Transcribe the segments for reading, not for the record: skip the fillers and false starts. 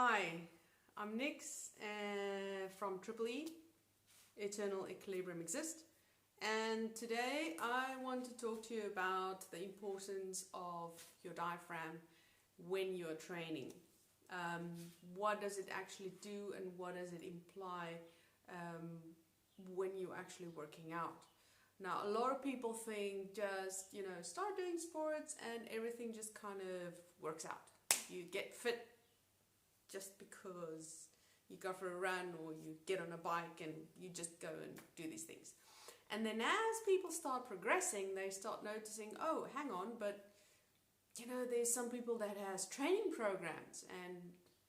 Hi, I'm Nix from EE, Eternal Equilibrium Exist, and today I want to talk to you about the importance of your diaphragm when you're training. What does it actually do and what does it imply when you're actually working out? Now, a lot of people think just, start doing sports and everything just kind of works out. You get fit just because you go for a run or you get on a bike and you just go and do these things. And then as people start progressing, they start noticing, oh, hang on, but there's some people that has training programs and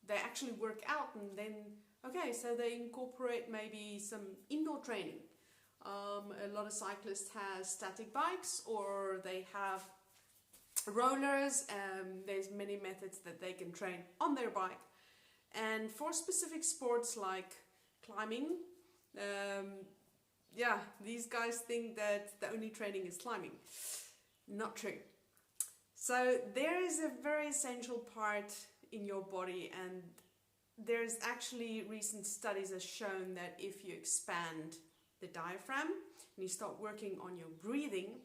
they actually work out, and then, okay, so they incorporate maybe some indoor training. A lot of cyclists have static bikes or they have rollers. There's many methods that they can train on their bike. And for specific sports like climbing, these guys think that the only training is climbing. Not true. So there is a very essential part in your body, and there's actually recent studies that shown that if you expand the diaphragm and you start working on your breathing,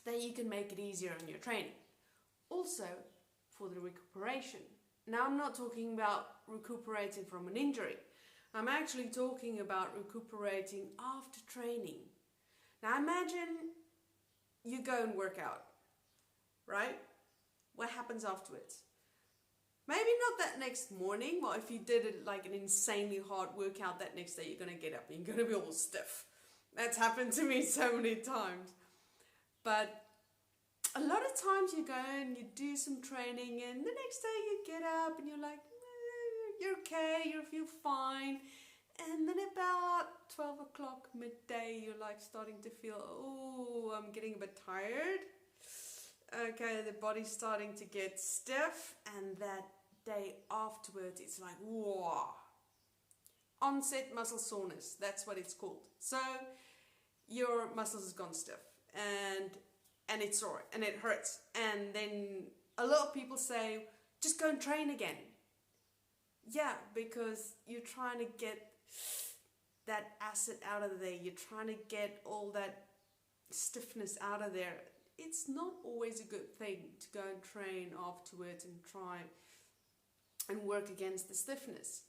then you can make it easier on your training. Also for the recuperation. Now, I'm not talking about recuperating from an injury. I'm actually talking about recuperating after training. Now, imagine you go and work out, right? What happens afterwards? Maybe not that next morning. Well, if you did it like an insanely hard workout, that next day you're going to get up and you're going to be all stiff. That's happened to me so many times. But a lot of times you go and you do some training and the next day you get up and you're like, you're okay, you feel fine. And then about 12 o'clock midday, you're like starting to feel, oh, I'm getting a bit tired. Okay, the body's starting to get stiff, and that day afterwards, it's like, whoa. Onset muscle soreness, that's what it's called. So your muscles has gone stiff and it's sore and it hurts. And then a lot of people say, just go and train again. Yeah, because you're trying to get that acid out of there. You're trying to get all that stiffness out of there. It's not always a good thing to go and train afterwards and try and work against the stiffness.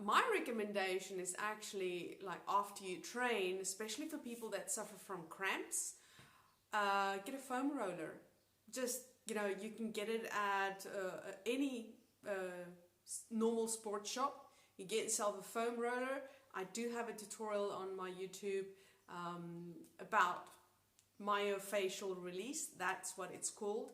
My recommendation is actually, like, after you train, especially for people that suffer from cramps, get a foam roller. Just, you can get it at any normal sports shop. You get yourself a foam roller. I do have a tutorial on my YouTube about myofascial release. That's what it's called.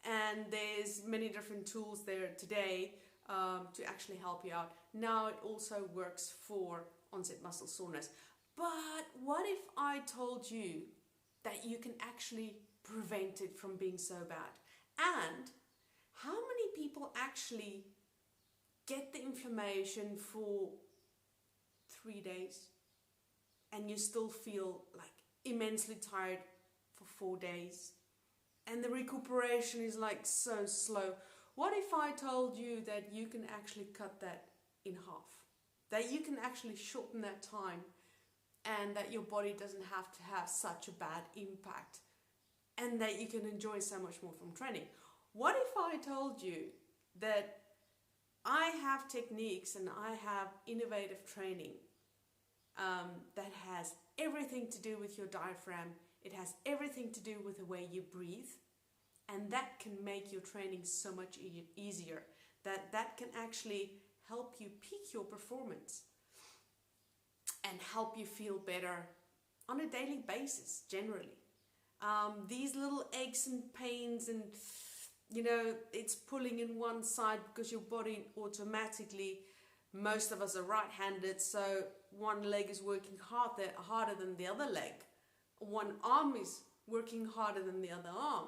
And there's many different tools there today to actually help you out. Now it also works for onset muscle soreness. But what if I told you that you can actually prevent it from being so bad? And how many people actually get the inflammation for 3 days and you still feel like immensely tired for 4 days, and the recuperation is like so slow? What if I told you that you can actually cut that in half? That you can actually shorten that time, and that your body doesn't have to have such a bad impact, and that you can enjoy so much more from training? What if I told you that I have techniques and I have innovative training that has everything to do with your diaphragm, it has everything to do with the way you breathe, and that can make your training so much easier, that can actually help you peak your performance and help you feel better on a daily basis generally. These little aches and pains and it's pulling in one side because your body automatically, most of us are right-handed, so one leg is working harder than the other leg. One arm is working harder than the other arm.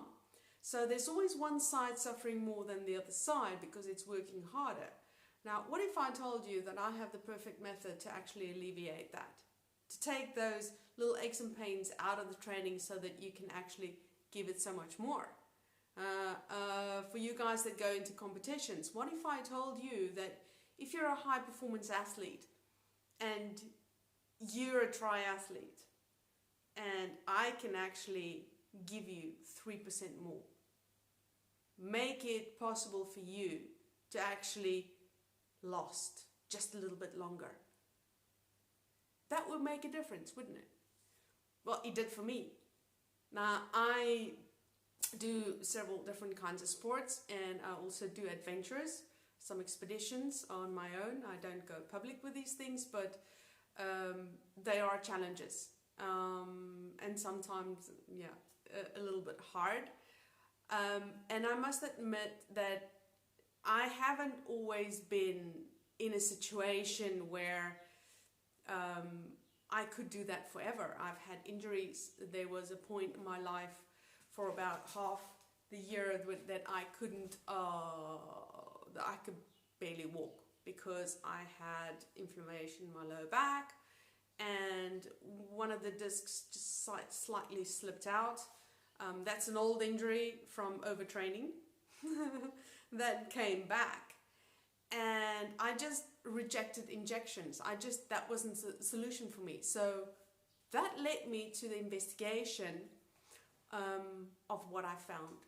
So there's always one side suffering more than the other side because it's working harder. Now, what if I told you that I have the perfect method to actually alleviate that? To take those little aches and pains out of the training so that you can actually give it so much more. For you guys that go into competitions, what if I told you that if you're a high performance athlete and you're a triathlete and I can actually give you 3% more, make it possible for you to actually last just a little bit longer? That would make a difference, wouldn't it? Well, it did for me. Now, I do several different kinds of sports, and I also do adventures, some expeditions on my own. I don't go public with these things, but they are challenges, and sometimes, yeah, a little bit hard. And I must admit that I haven't always been in a situation where I could do that forever. I've had injuries. There was a point in my life for about half the year that I couldn't, that I could barely walk because I had inflammation in my lower back, and one of the discs just slightly slipped out. That's an old injury from overtraining that came back, and I just rejected injections. That wasn't a solution for me. So that led me to the investigation of what I found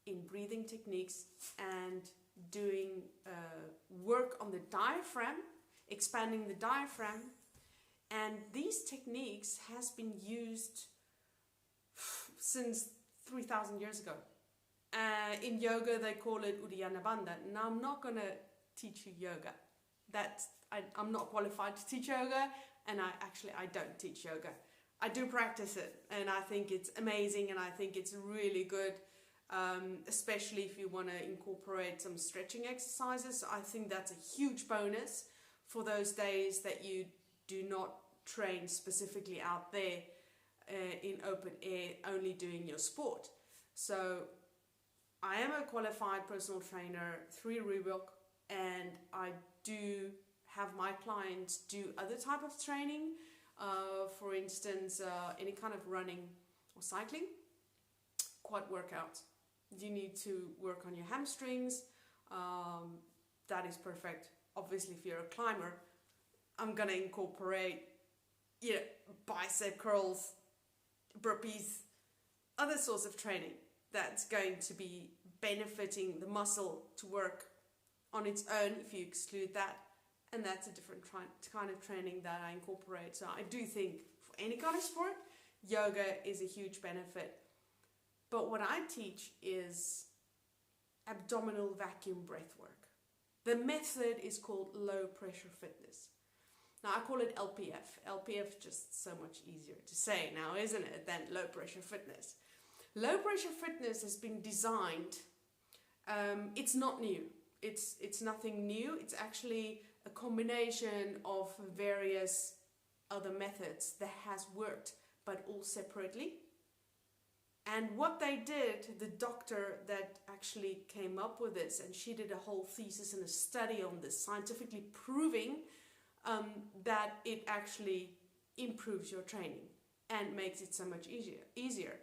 in breathing techniques and doing work on the diaphragm, expanding the diaphragm. And these techniques has been used since 3,000 years ago. In yoga, they call it Uddiyana Bandha. Now, I'm not going to teach you yoga. I'm not qualified to teach yoga, and I don't teach yoga. I do practice it, and I think it's amazing, and I think it's really good, especially if you want to incorporate some stretching exercises. I think that's a huge bonus for those days that you do not train specifically out there in open air, only doing your sport. So I am a qualified personal trainer through Reebok, and I do have my clients do other type of training, for instance, any kind of running or cycling, quad workouts. You need to work on your hamstrings. That is perfect. Obviously, if you're a climber, I'm gonna incorporate, bicep curls, burpees, other sorts of training that's going to be benefiting the muscle to work on its own if you exclude that. And that's a different kind of training that I incorporate. So I do think for any kind of sport, yoga is a huge benefit. But what I teach is abdominal vacuum breathwork. The method is called low pressure fitness. Now I call it LPF. LPF just so much easier to say now, isn't it, than low pressure fitness. Low pressure fitness has been designed, it's not new. It's nothing new. It's actually a combination of various other methods that has worked, but all separately. And what they did, the doctor that actually came up with this, and she did a whole thesis and a study on this, scientifically proving that it actually improves your training and makes it so much easier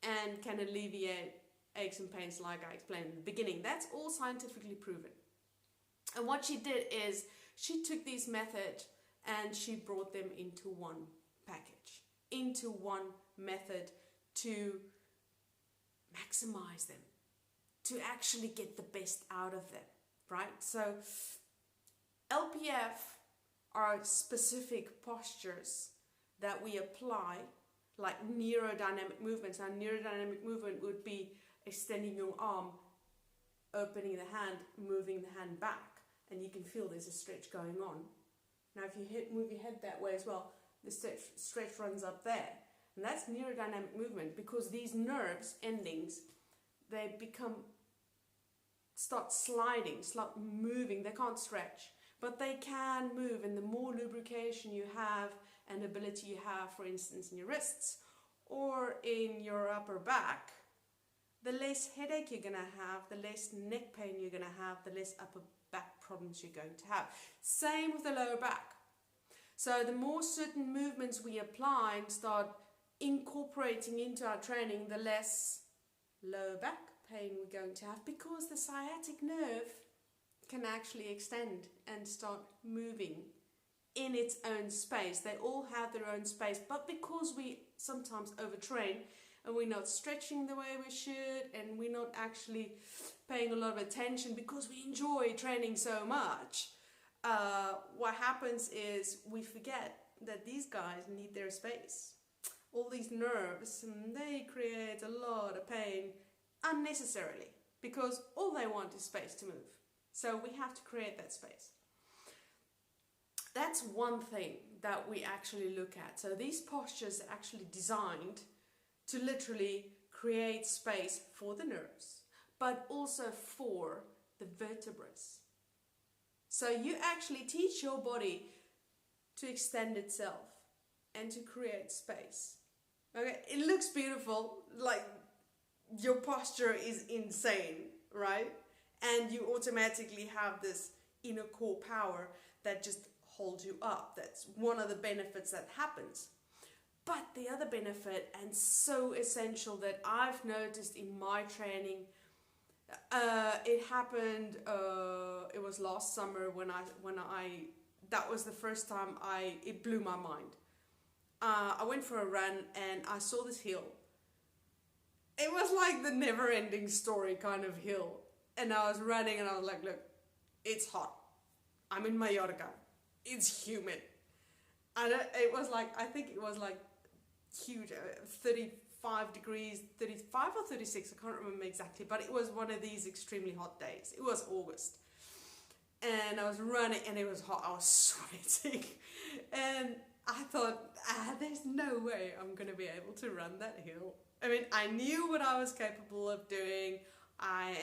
and can alleviate aches and pains like I explained in the beginning. That's all scientifically proven. And what she did is she took these methods and she brought them into one package, into one method to maximize them, to actually get the best out of them, right? So LPF are specific postures that we apply, like neurodynamic movements. Now, neurodynamic movement would be extending your arm, opening the hand, moving the hand back, and you can feel there's a stretch going on. Now, if you move your head that way as well, the stretch runs up there. And that's neurodynamic movement, because these nerves endings, they start sliding, start moving. They can't stretch, but they can move. And the more lubrication you have and ability you have, for instance, in your wrists or in your upper back, the less headache you're going to have, the less neck pain you're going to have, the less upper back problems you're going to have. Same with the lower back. So the more certain movements we apply and start incorporating into our training, the less lower back pain we're going to have, because the sciatic nerve can actually extend and start moving in its own space. They all have their own space, but because we sometimes overtrain and we're not stretching the way we should, and we're not actually paying a lot of attention because we enjoy training so much, what happens is we forget that these guys need their space. All these nerves, and they create a lot of pain unnecessarily, because all they want is space to move. So we have to create that space. That's one thing that we actually look at. So these postures are actually designed to literally create space for the nerves, but also for the vertebrae. So you actually teach your body to extend itself and to create space. Okay, it looks beautiful, like your posture is insane, right? And you automatically have this inner core power that just holds you up. That's one of the benefits that happens. But the other benefit, and so essential, that I've noticed in my training, it happened, it was last summer when I that was the first time it blew my mind. I went for a run and I saw this hill. It was like the never-ending story kind of hill. And I was running and I was like, look, it's hot. I'm in Mallorca. It's humid. And it was like, I think it was like huge, 35 degrees, 35 or 36, I can't remember exactly, but it was one of these extremely hot days. It was August. And I was running and it was hot. I was sweating. And I thought, there's no way I'm going to be able to run that hill. I mean, I knew what I was capable of doing. I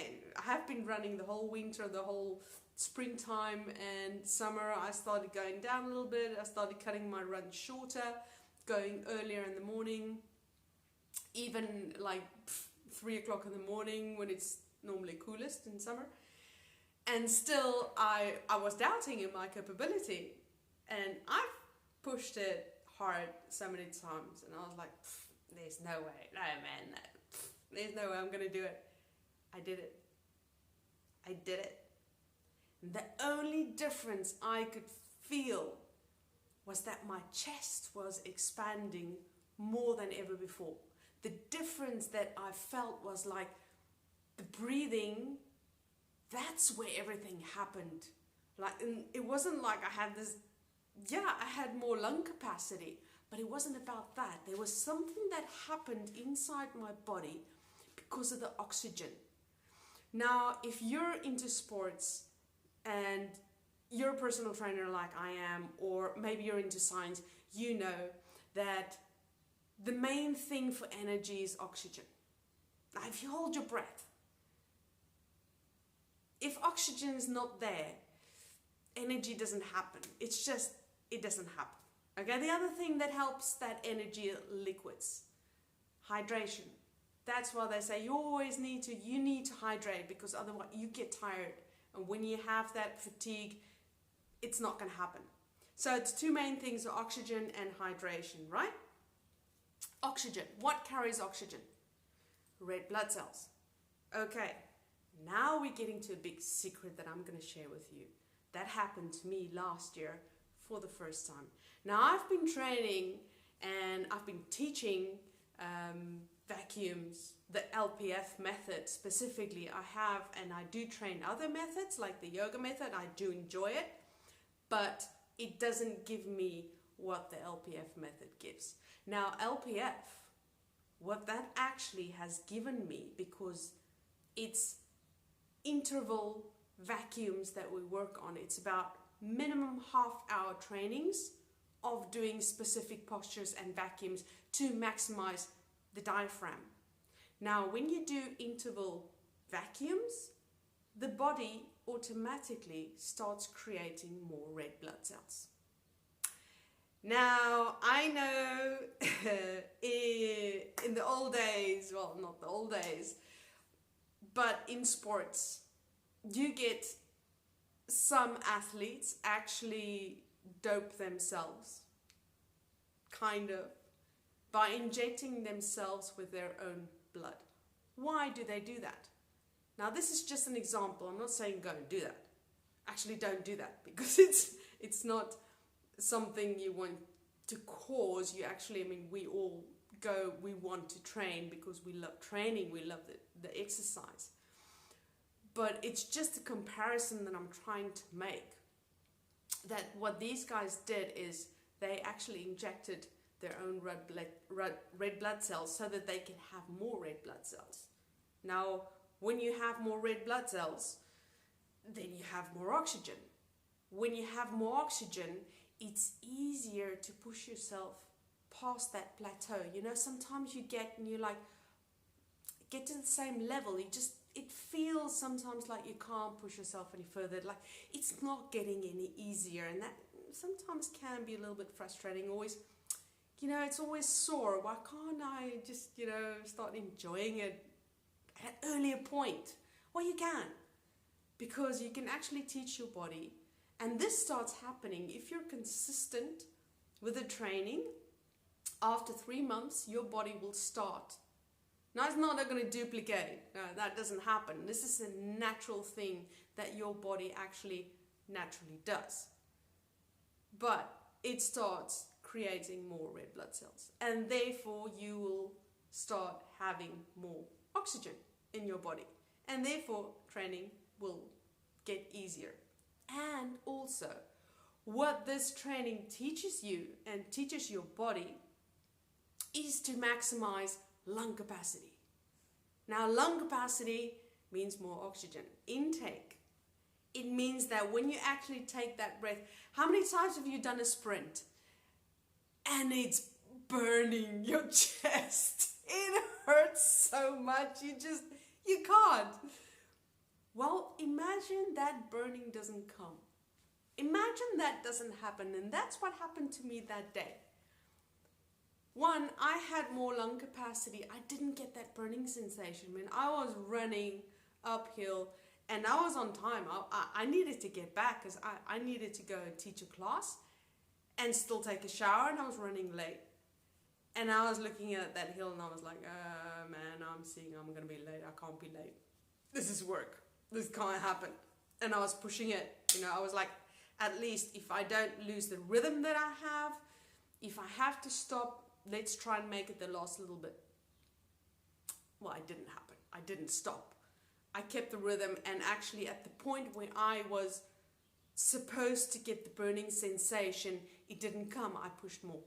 have been running the whole winter, the whole springtime and summer. I started going down a little bit. I started cutting my run shorter, going earlier in the morning, even like 3 o'clock in the morning when it's normally coolest in summer. And still, I was doubting in my capability. And I've pushed it hard so many times. And I was like, there's no way. No, man. No. There's no way I'm going to do it. I did it. I did it. And the only difference I could feel was that my chest was expanding more than ever before. The difference that I felt was like the breathing, that's where everything happened. Like, and it wasn't like I had this, I had more lung capacity, but it wasn't about that. There was something that happened inside my body because of the oxygen. Now, if you're into sports and you're a personal trainer like I am, or maybe you're into science, you know that the main thing for energy is oxygen. Now, if you hold your breath, if oxygen is not there, energy doesn't happen. It's just, it doesn't happen. Okay, the other thing that helps that energy are liquids. Hydration. That's why they say you need to hydrate, because otherwise you get tired. And when you have that fatigue, it's not going to happen. So it's two main things are oxygen and hydration, right? Oxygen. What carries oxygen? Red blood cells. Okay, now we're getting to a big secret that I'm going to share with you. That happened to me last year for the first time. Now I've been training and I've been teaching vacuums, the LPF method specifically. I have, and I do train other methods like the yoga method. I do enjoy it, but it doesn't give me what the LPF method gives. Now LPF, what that actually has given me, because it's interval vacuums that we work on. It's about minimum half-hour trainings of doing specific postures and vacuums to maximize the diaphragm. Now, when you do interval vacuums, the body automatically starts creating more red blood cells. Now, I know in the old days, well, not the old days, but in sports, you get some athletes actually dope themselves, kind of, by injecting themselves with their own blood. Why do they do that? Now this is just an example. I'm not saying go and do that. Actually, don't do that, because it's not something you want to cause. You actually, I mean, we all go, we want to train because we love training, we love the exercise. But it's just a comparison that I'm trying to make. That what these guys did is they actually injected their own red blood cells so that they can have more red blood cells. Now, when you have more red blood cells, then you have more oxygen. When you have more oxygen, it's easier to push yourself past that plateau. You know, sometimes you get and you like get to the same level. It feels sometimes like you can't push yourself any further. Like it's not getting any easier, and that sometimes can be a little bit frustrating. Always, you know, it's always sore. Why can't I just, you know, start enjoying it at an earlier point? Well, you can, because you can actually teach your body, and this starts happening if you're consistent with the training. After 3 months, your body will start. Now, it's not going to duplicate. No, that doesn't happen. This is a natural thing that your body actually naturally does. But it starts creating more red blood cells, and therefore you will start having more oxygen in your body, and therefore training will get easier. And also, what this training teaches you and teaches your body is to maximize lung capacity. Now, lung capacity means more oxygen intake. It means that when you actually take that breath, how many times have you done a sprint and it's burning your chest? It hurts so much, you can't. Well, imagine that burning doesn't come. Imagine that doesn't happen, and that's what happened to me that day. One, I had more lung capacity. I didn't get that burning sensation. When I was running uphill and I was on time, I needed to get back because I needed to go and teach a class and still take a shower, and I was running late. And I was looking at that hill and I was like, man, I'm going to be late. I can't be late. This is work. This can't happen. And I was pushing it. You know, I was like, at least if I don't lose the rhythm that I have, if I have to stop, let's try and make it the last little bit. Well, it didn't happen. I didn't stop. I kept the rhythm, and actually at the point where I was supposed to get the burning sensation, it didn't come. I pushed more.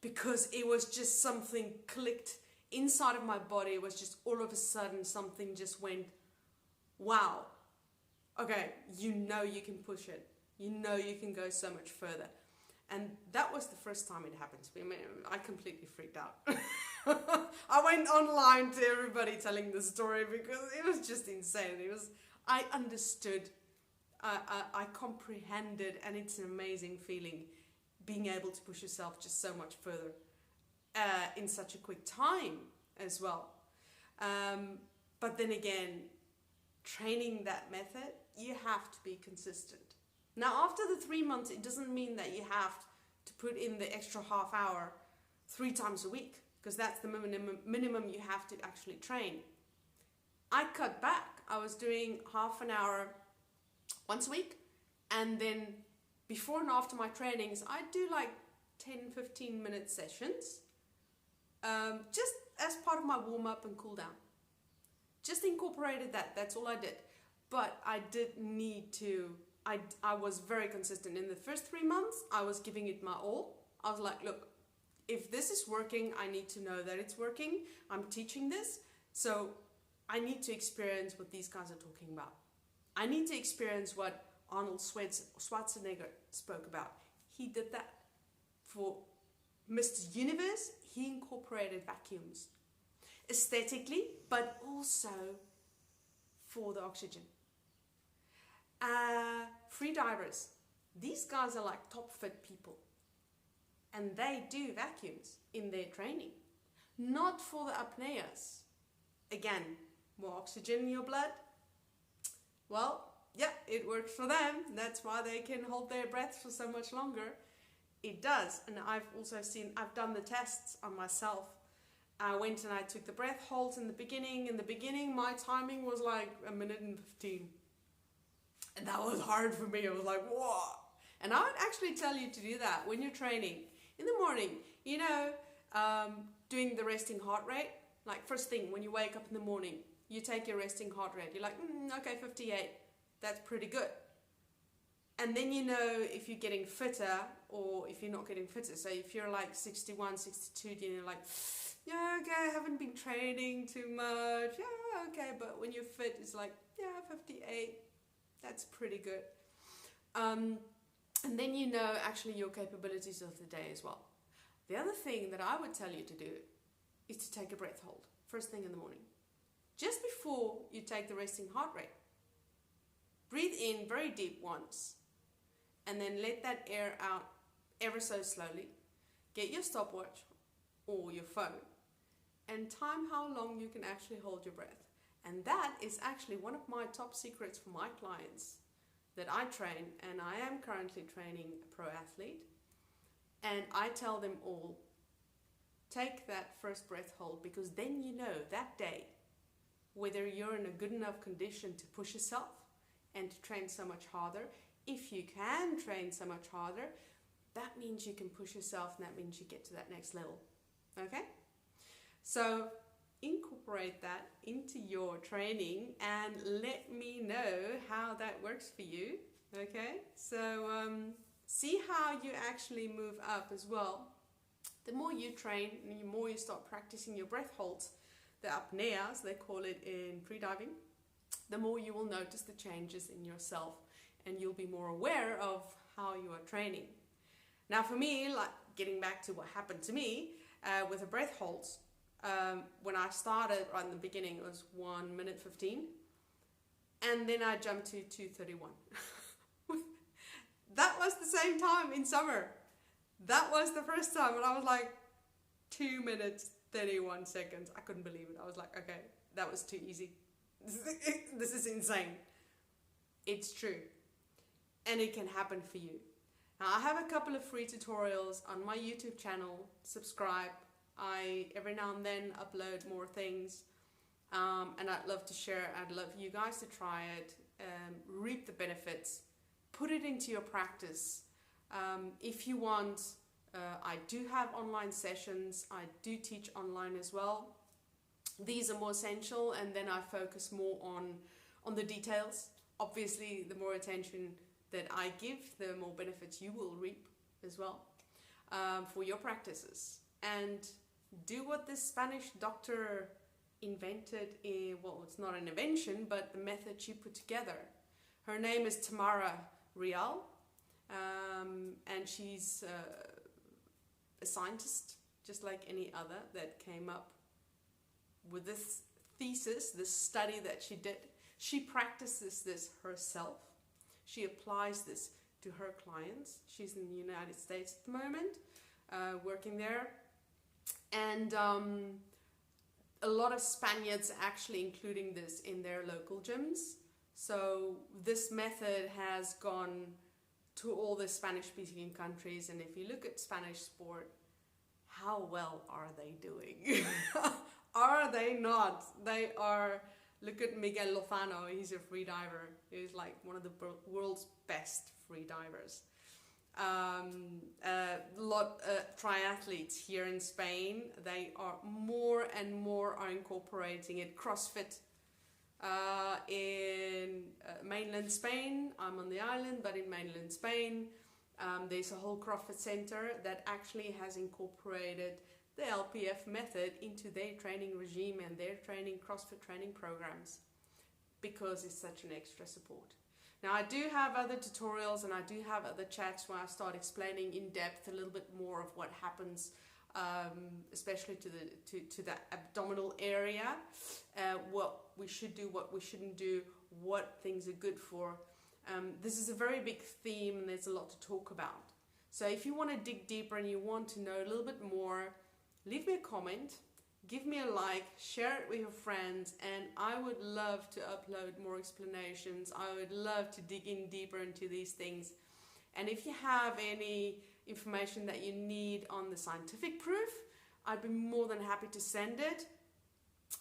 Because it was just something clicked inside of my body. It was just all of a sudden something just went, wow. Okay, you know you can push it. You know you can go so much further. And that was the first time it happened to me. I mean, I completely freaked out. I went online to everybody telling the story because it was just insane. I understood, I comprehended, and it's an amazing feeling being able to push yourself just so much further in such a quick time as well. But then again, training that method, you have to be consistent. Now, after the 3 months, it doesn't mean that you have to put in the extra half hour 3 times a week, because that's the minimum you have to actually train. I cut back. I was doing half an hour once a week, and then before and after my trainings, I do like 10-15 minute sessions, just as part of my warm-up and cool down. Just incorporated that. That's all I did. But I did need to, I was very consistent. In the first 3 months, I was giving it my all. I was like, look, if this is working, I need to know that it's working. I'm teaching this, so I need to experience what these guys are talking about. I need to experience what Arnold Schwarzenegger spoke about. He did that. For Mr. Universe, he incorporated vacuums. Aesthetically, but also for the oxygen. Free divers. These guys are like top fit people. And they do vacuums in their training. Not for the apneas. Again, more oxygen in your blood. Well, yeah, it works for them. That's why they can hold their breath for so much longer. It does. And I've also seen, I've done the tests on myself. I went and I took the breath holds in the beginning. In the beginning, my timing was like 1:15. And that was hard for me. I was like, whoa. And I would actually tell you to do that when you're training in the morning. You know, doing the resting heart rate. Like first thing, when you wake up in the morning, you take your resting heart rate. You're like, okay, 58. That's pretty good. And then you know if you're getting fitter or if you're not getting fitter. So if you're like 61, 62, then you're like, yeah, okay, I haven't been training too much. Yeah, okay. But when you're fit, it's like, yeah, 58. That's pretty good. And then you know actually your capabilities of the day as well. The other thing that I would tell you to do is to take a breath hold first thing in the morning. Just before you take the resting heart rate. Breathe in very deep once and then let that air out ever so slowly. Get your stopwatch or your phone and time how long you can actually hold your breath. And that is actually one of my top secrets for my clients that I train, and I am currently training a pro athlete. And I tell them all, take that first breath hold, because then you know that day whether you're in a good enough condition to push yourself and to train so much harder. If you can train so much harder, that means you can push yourself, and that means you get to that next level. Okay? So incorporate that into your training and let me know how that works for you. Okay? So see how you actually move up as well. The more you train and the more you start practicing your breath holds, the apneas, they call it in freediving, the more you will notice the changes in yourself and you'll be more aware of how you are training. Now for me, like getting back to what happened to me with the breath holds, when I started right in the beginning, it was 1:15, and then I jumped to 2:31. That was the same time in summer. That was the first time, and I was like 2 minutes 31 seconds. I couldn't believe it. I was like, okay, that was too easy. This is insane. It's true, and it can happen for you. Now I have a couple of free tutorials on my YouTube channel. Subscribe. I every now and then upload more things, and I'd love to share. I'd love you guys to try it, reap the benefits, put it into your practice. If you want, I do have online sessions. I do teach online as well. These are more essential, and then I focus more on the details. Obviously, the more attention that I give, the more benefits you will reap as well for your practices. And do what this Spanish doctor invented. Well, it's not an invention, but the method she put together. Her name is Tamara Real, and she's a scientist, just like any other, that came up with this thesis, this study that she did. She practices this herself. She applies this to her clients. She's in the United States at the moment, working there. And a lot of Spaniards actually including this in their local gyms. So this method has gone to all the Spanish-speaking countries. And if you look at Spanish sport, how well are they doing? Are they not? They are. Look at Miguel Lozano. He's a free diver. He's like one of the world's best free divers. A lot triathletes here in Spain, they are more and more are incorporating it. CrossFit in mainland Spain. I'm on the island, but in mainland Spain, there's a whole CrossFit center that actually has incorporated the LPF method into their training regime and their training CrossFit training programs, because it's such an extra support. Now I do have other tutorials and I do have other chats where I start explaining in depth a little bit more of what happens, especially to the abdominal area, what we should do, what we shouldn't do, what things are good for. This is a very big theme and there's a lot to talk about. So if you want to dig deeper and you want to know a little bit more, leave me a comment, give me a like, share it with your friends, and I would love to upload more explanations. I would love to dig in deeper into these things. And if you have any information that you need on the scientific proof I'd be more than happy to send it.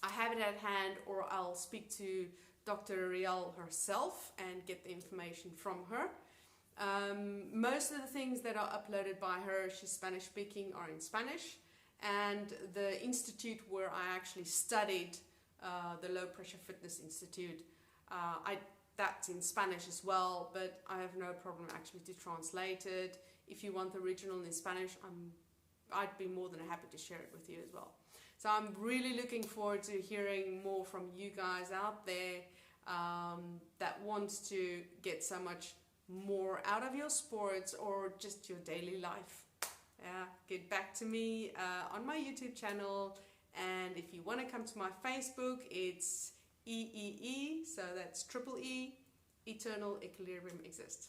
I have it at hand, or I'll speak to Dr. Riel herself and get the information from her. Most of the things that are uploaded by her, she's Spanish speaking, are in Spanish, and the institute where I actually studied, the Low Pressure Fitness Institute, that's in Spanish as well, but I have no problem actually to translate it. If you want the original in Spanish, I'd be more than happy to share it with you as well. So I'm really looking forward to hearing more from you guys out there that want to get so much more out of your sports or just your daily life. Get back to me on my YouTube channel, and if you want to come to my Facebook, it's EEE, so that's triple E, Eternal Equilibrium Exists.